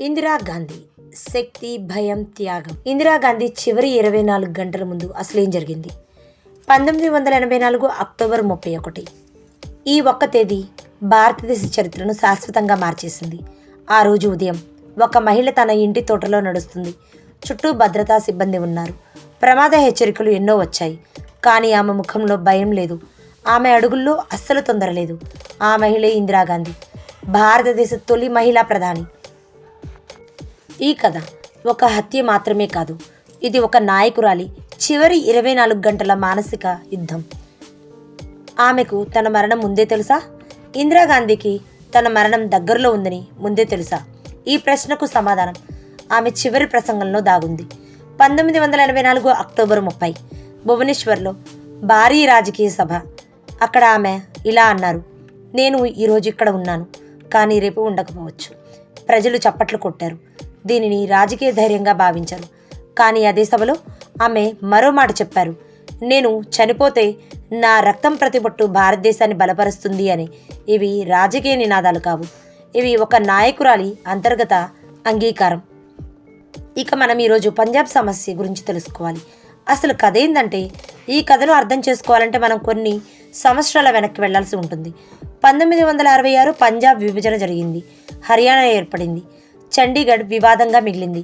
ఇందిరాగాంధీ శక్తి, భయం, త్యాగం. ఇందిరాగాంధీ చివరి 24 గంటల ముందు అసలేం జరిగింది? 1984 అక్టోబర్ 31. ఈ ఒక్క తేదీ భారతదేశ చరిత్రను శాశ్వతంగా మార్చేసింది. ఆ రోజు ఉదయం ఒక మహిళ తన ఇంటి తోటలో నడుస్తుంది. చుట్టూ భద్రతా సిబ్బంది ఉన్నారు. ప్రమాద హెచ్చరికలు ఎన్నో వచ్చాయి. కానీ ఆమె ముఖంలో భయం లేదు. ఆమె అడుగుల్లో అస్సలు తొందర లేదు. ఆ మహిళే ఇందిరాగాంధీ, భారతదేశ తొలి మహిళా ప్రధాని. ఈ కథ ఒక హత్య మాత్రమే కాదు, ఇది ఒక నాయకురాలి చివరి 24 గంటల మానసిక యుద్ధం. ఆమెకు తన మరణం ముందే తెలుసా? ఇందిరాగాంధీకి తన మరణం దగ్గరలో ఉందని ముందే తెలుసా? ఈ ప్రశ్నకు సమాధానం ఆమె చివరి ప్రసంగంలో దాగుంది. 1984 అక్టోబర్ 30 భువనేశ్వర్లో భారీ రాజకీయ సభ. అక్కడ ఆమె ఇలా అన్నారు: నేను ఈరోజు ఇక్కడ ఉన్నాను, కానీ రేపు ఉండకపోవచ్చు. ప్రజలు చప్పట్లు కొట్టారు. దీనిని రాజకీయ ధైర్యంగా భావించారు. కానీ అదే సభలో ఆమె మరో మాట చెప్పారు: నేను చనిపోతే నా రక్తం ప్రతిబొట్టు భారతదేశాన్ని బలపరుస్తుంది అని. ఇవి రాజకీయ నినాదాలు కావు, ఇవి ఒక నాయకురాలి అంతర్గత అంగీకారం. ఇక మనం ఈరోజు పంజాబ్ సమస్య గురించి తెలుసుకోవాలి. అసలు కథ ఏంటంటే, ఈ కథను అర్థం చేసుకోవాలంటే మనం కొన్ని సంవత్సరాల వెనక్కి వెళ్లాల్సి ఉంటుంది. 1966 పంజాబ్ విభజన జరిగింది. హర్యానా ఏర్పడింది. చండీగఢ్ వివాదంగా మిగిలింది.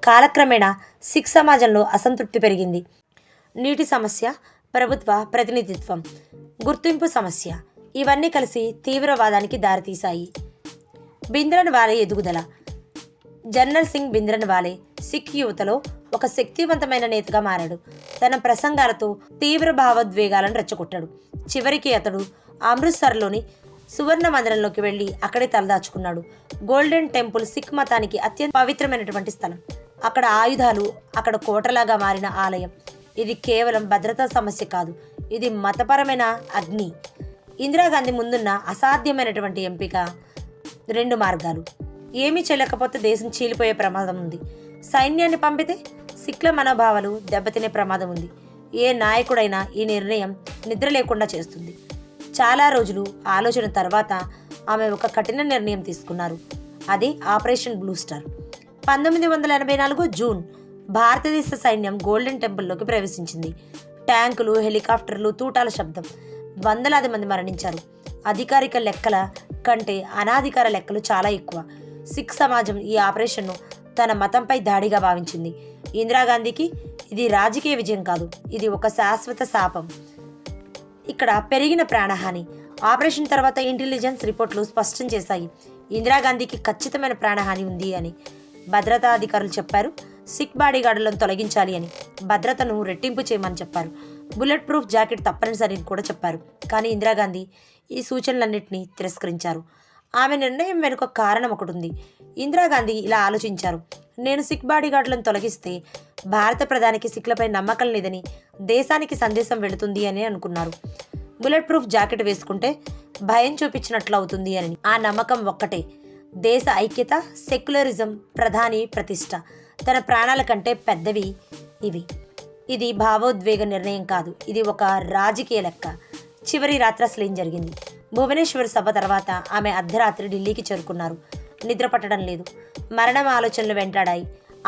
కాలక్రమేణా సిక్ సమాజంలో అసంతృప్తి పెరిగింది. నీటి సమస్య, ప్రభుత్వ ప్రతినిధిత్వం, గుర్తింపు సమస్య ఇవన్నీ కలిసి తీవ్రవాదానికి దారితీశాయి. భింద్రన్వాలే ఎదుగుదల. జనరల్ సింగ్ భింద్రన్వాలే సిక్ యువతలో ఒక శక్తివంతమైన నేతగా మారాడు. తన ప్రసంగాలతో తీవ్ర భావోద్వేగాలను రెచ్చగొట్టాడు. చివరికి అతడు అమృత్సర్లోని సువర్ణ మందిరంలోకి వెళ్ళి అక్కడే తలదాచుకున్నాడు. గోల్డెన్ టెంపుల్ సిక్ మతానికి అత్యంత పవిత్రమైనటువంటి స్థలం. అక్కడ ఆయుధాలు, అక్కడ కోటలాగా మారిన ఆలయం. ఇది కేవలం భద్రతా సమస్య కాదు, ఇది మతపరమైన అగ్ని. ఇందిరాగాంధీ ముందున్న అసాధ్యమైనటువంటి ఎంపిక 2 మార్గాలు. ఏమీ చేయలేకపోతే దేశం చీలిపోయే ప్రమాదం ఉంది. సైన్యాన్ని పంపితే సిక్ల మనోభావాలు దెబ్బతినే ప్రమాదం ఉంది. ఏ నాయకుడైనా ఈ నిర్ణయం నిద్ర లేకుండా చేస్తుంది. చాలా రోజులు ఆలోచన తర్వాత ఆమె ఒక కఠిన నిర్ణయం తీసుకున్నారు. అది ఆపరేషన్ బ్లూ స్టార్. 1984 జూన్ భారతదేశ సైన్యం గోల్డెన్ టెంపుల్లోకి ప్రవేశించింది. ట్యాంకులు, హెలికాప్టర్లు, తూటాల శబ్దం. వందలాది మంది మరణించారు. అధికారిక లెక్కల కంటే అనాధికార లెక్కలు చాలా ఎక్కువ. సిక్ సమాజం ఈ ఆపరేషన్ను తన మతంపై దాడిగా భావించింది. ఇందిరాగాంధీకి ఇది రాజకీయ విజయం కాదు, ఇది ఒక శాశ్వత శాపం. ఇక్కడ పెరిగిన ప్రాణహాని. ఆపరేషన్ తర్వాత ఇంటెలిజెన్స్ రిపోర్ట్లు స్పష్టం చేశాయి, ఇందిరాగాంధీకి ఖచ్చితమైన ప్రాణహాని ఉంది అని. భద్రతా అధికారులు చెప్పారు, సిక్ బాడీగార్డులను తొలగించాలి అని, భద్రతను రెట్టింపు చేయమని చెప్పారు. బుల్లెట్ ప్రూఫ్ జాకెట్ తప్పనిసరి అని కూడా చెప్పారు. కానీ ఇందిరాగాంధీ ఈ సూచనలన్నింటినీ తిరస్కరించారు. ఆమె నిర్ణయం వెనుక కారణం ఒకటి ఉంది. ఇందిరాగాంధీ ఇలా ఆలోచించారు: నేను సిక్ బాడీగార్డులను తొలగిస్తే భారత ప్రధానికి సిక్లపై నమ్మకం లేదని, దేశానికి సందేశం వెళుతుంది అని అనుకున్నారు. బుల్లెట్ ప్రూఫ్ జాకెట్ వేసుకుంటే భయం చూపించినట్లు అవుతుంది అని. ఆ నమ్మకం ఒక్కటే, దేశ ఐక్యత, సెక్యులరిజం, ప్రధాని ప్రతిష్ట. తన ప్రాణాల కంటే పెద్దవి ఇవి. ఇది భావోద్వేగ నిర్ణయం కాదు, ఇది ఒక రాజకీయ లెక్క. చివరి రాత్రి అసలు ఏం జరిగింది? భువనేశ్వర్ సభ తర్వాత ఆమె అర్ధరాత్రి ఢిల్లీకి చేరుకున్నారు. నిద్ర పట్టడం లేదు. మరణం ఆలోచనలు వెంటాడాయి.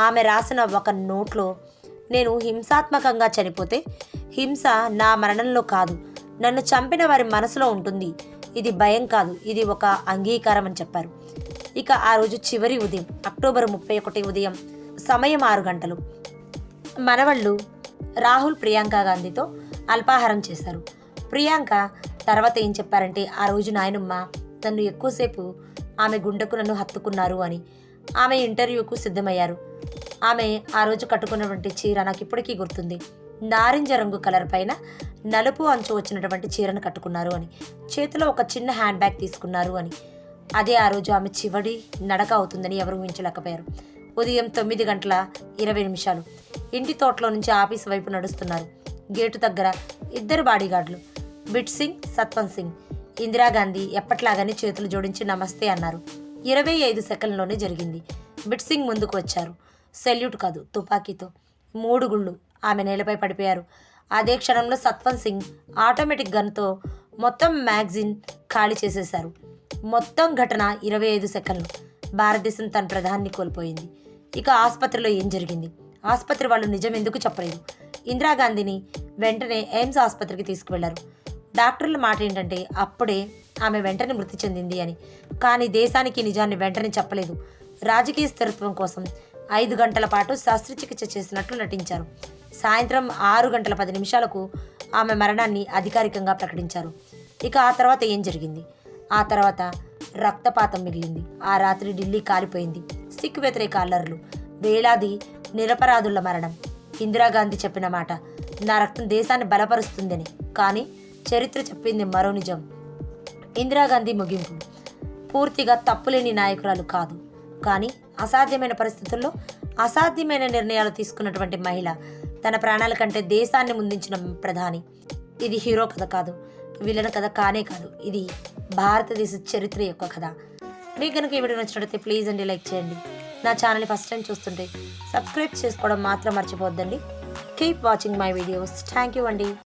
ఆమె రాసిన ఒక నోట్లో, నేను హింసాత్మకంగా చనిపోతే హింస నా మరణంలో కాదు, నన్ను చంపిన వారి మనసులో ఉంటుంది. ఇది భయం కాదు, ఇది ఒక అంగీకారం అని చెప్పారు. ఇక ఆ రోజు చివరి ఉదయం అక్టోబర్ 31 ఉదయం సమయం 6 గంటలు. మనవళ్ళు రాహుల్ ప్రియాంక గాంధీతో అల్పాహారం చేశారు. ప్రియాంక తర్వాత ఏం చెప్పారంటే, ఆ రోజు నాయనమ్మ నన్ను ఎక్కువసేపు ఆమె గుండెకు నన్ను హత్తుకున్నారు అని. ఆమె ఇంటర్వ్యూకు సిద్ధమయ్యారు. ఆమె ఆ రోజు కట్టుకున్నటువంటి చీర నాకు ఇప్పటికీ గుర్తుంది. నారింజ రంగు కలర్ పైన నలుపు అంచు వచ్చినటువంటి చీరను కట్టుకున్నారు అని, చేతిలో ఒక చిన్న హ్యాండ్ బ్యాగ్ తీసుకున్నారు అని. అదే ఆ రోజు ఆమె చివరి నడక అవుతుందని ఎవరు ఊహించలేకపోయారు. ఉదయం 9:20 ఇంటి తోటలో నుంచి ఆఫీస్ వైపు నడుస్తున్నారు. గేటు దగ్గర 2 బాడీగార్డులు, బిట్ సింగ్, సత్వంత్ సింగ్. ఇందిరాగాంధీ ఎప్పట్లాగానే చేతులు జోడించి నమస్తే అన్నారు. 25 సెకండ్లోనే జరిగింది. బిట్ సింగ్ ముందుకు వచ్చారు. సెల్యూట్ కాదు, తుపాకీతో 3 గుళ్ళు. ఆమె నేలపై పడిపోయారు. అదే క్షణంలో సత్వంత్ సింగ్ ఆటోమేటిక్ గన్తో మొత్తం మ్యాగజిన్ ఖాళీ చేసేశారు. మొత్తం ఘటన 25 సెకండ్లు. భారతదేశం తన ప్రధాని కోల్పోయింది. ఇక ఆసుపత్రిలో ఏం జరిగింది? ఆసుపత్రి వాళ్ళు నిజం ఎందుకు చెప్పలేదు? ఇందిరాగాంధీని వెంటనే ఎయిమ్స్ ఆసుపత్రికి తీసుకువెళ్లారు. డాక్టర్ల మాట ఏంటంటే అప్పుడే ఆమె వెంటనే మృతి చెందింది అని. కానీ దేశానికి నిజాన్ని వెంటనే చెప్పలేదు. రాజకీయ స్థిరత్వం కోసం 5 గంటల పాటు శస్త్రచికిత్స చేసినట్లు నటించారు. సాయంత్రం 6:10 ఆమె మరణాన్ని అధికారికంగా ప్రకటించారు. ఇక ఆ తర్వాత ఏం జరిగింది? ఆ తర్వాత రక్తపాతం మిగిలింది. ఆ రాత్రి ఢిల్లీ కాలిపోయింది. సిక్ వ్యతిరేక అల్లర్లు, వేలాది నిరపరాధుల మరణం. ఇందిరాగాంధీ చెప్పిన మాట, నా రక్తం దేశాన్ని బలపరుస్తుందని. కానీ చరిత్ర చెప్పింది మరో నిజం. ఇందిరాగాంధీ ముగింపు పూర్తిగా తప్పులేని నాయకురాలు కాదు, కానీ అసాధ్యమైన పరిస్థితుల్లో అసాధ్యమైన నిర్ణయాలు తీసుకున్నటువంటి మహిళ. తన ప్రాణాల కంటే దేశాన్ని ముందించిన ప్రధాని. ఇది హీరో కథ కాదు, విలన్ కథ కానే కాదు. ఇది భారతదేశ చరిత్ర యొక్క కథ. మీకు కనుక ఈ వీడియో నచ్చినట్లయితే ప్లీజ్ అండి లైక్ చేయండి. నా ఛానల్ని ఫస్ట్ టైం చూస్తుంటే సబ్స్క్రైబ్ చేసుకోవడం మాత్రం మర్చిపోవద్దండి. Keep watching my videos. Thank you అండి.